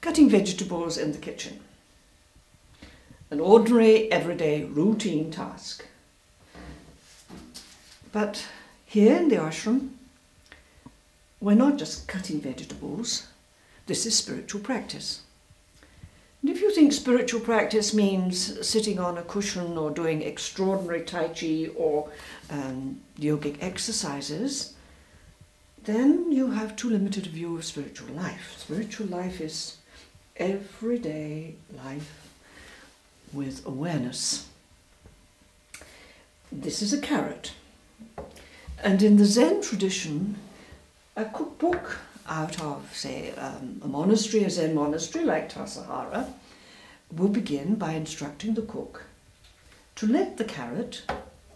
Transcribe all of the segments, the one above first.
Cutting vegetables in the kitchen. An ordinary, everyday, routine task. But here in the ashram, we're not just cutting vegetables. This is spiritual practice. And if you think spiritual practice means sitting on a cushion or doing extraordinary Tai Chi or yogic exercises, then you have too limited a view of spiritual life. Spiritual life is everyday life with awareness. This is a carrot. And in the Zen tradition, a cookbook out of, say, a monastery, a Zen monastery like Tassajara, will begin by instructing the cook to let the carrot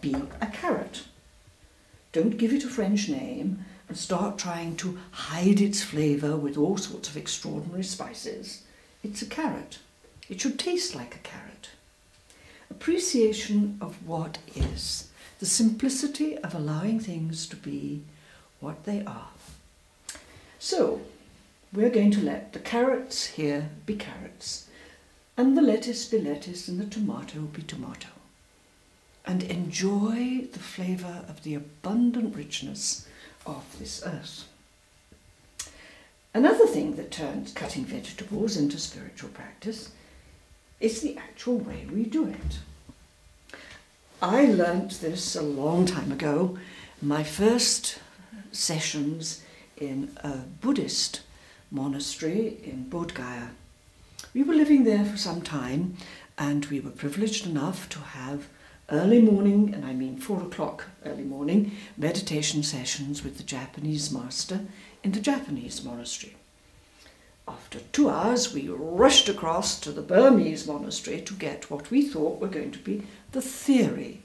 be a carrot. Don't give it a French name and start trying to hide its flavour with all sorts of extraordinary spices. It's a carrot. It should taste like a carrot. Appreciation of what is. The simplicity of allowing things to be what they are. So, we're going to let the carrots here be carrots, and the lettuce be lettuce, and the tomato be tomato. And enjoy the flavour of the abundant richness of this earth. Another thing that turns cutting vegetables into spiritual practice is the actual way we do it. I learnt this a long time ago. My first sessions in a Buddhist monastery in Bodh Gaya. We were living there for some time, and we were privileged enough to have early morning, and I mean 4 o'clock early morning, meditation sessions with the Japanese master in the Japanese monastery. After 2 hours, we rushed across to the Burmese monastery to get what we thought were going to be the theory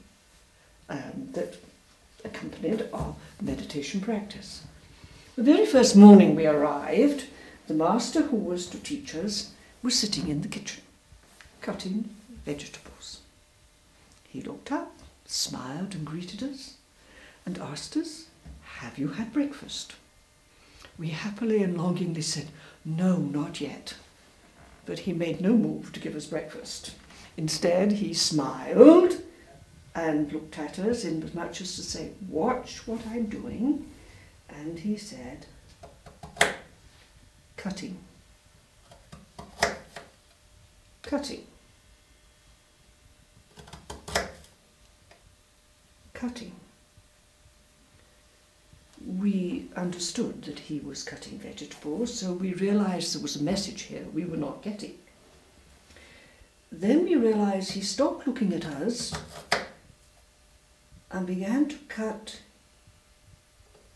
that accompanied our meditation practice. The very first morning we arrived, the master who was to teach us was sitting in the kitchen, cutting vegetables. He looked up, smiled and greeted us, and asked us, "Have you had breakfast?" We happily and longingly said, "No, not yet." But he made no move to give us breakfast. Instead, he smiled and looked at us in as much as to say, "Watch what I'm doing." And he said, "Cutting. Cutting. Cutting." We understood that he was cutting vegetables, so we realized there was a message here we were not getting. Then we realized he stopped looking at us and began to cut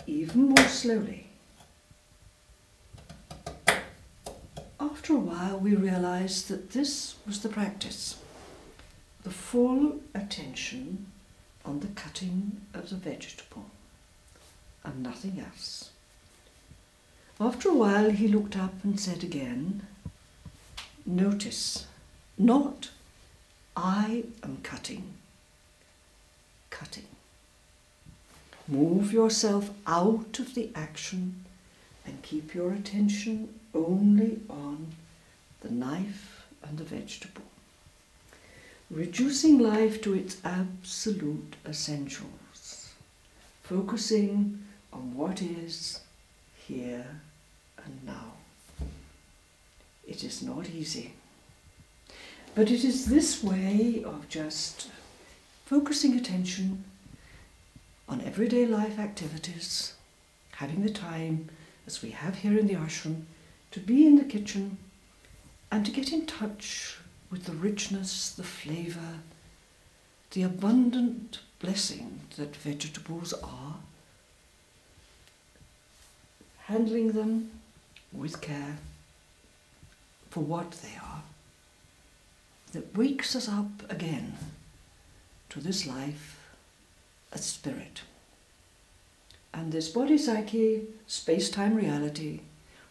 even more slowly. After a while, we realized that this was the practice, the full attention on the cutting of the vegetable, and nothing else. After a while, he looked up and said again, "Notice, not I am cutting, cutting." Move yourself out of the action and keep your attention only on the knife and the vegetable. Reducing life to its absolute essentials. Focusing on what is here and now. It is not easy. But it is this way of just focusing attention on everyday life activities, having the time, as we have here in the ashram, to be in the kitchen and to get in touch with the richness, the flavour, the abundant blessing that vegetables are, handling them with care for what they are, that wakes us up again to this life as spirit. And this body-psyche, space-time reality,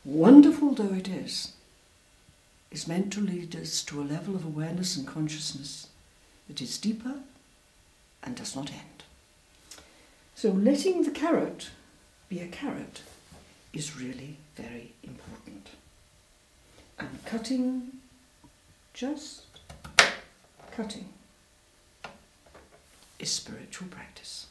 wonderful though it is meant to lead us to a level of awareness and consciousness that is deeper and does not end. So letting the carrot be a carrot is really very important. And Cutting, just cutting, is spiritual practice.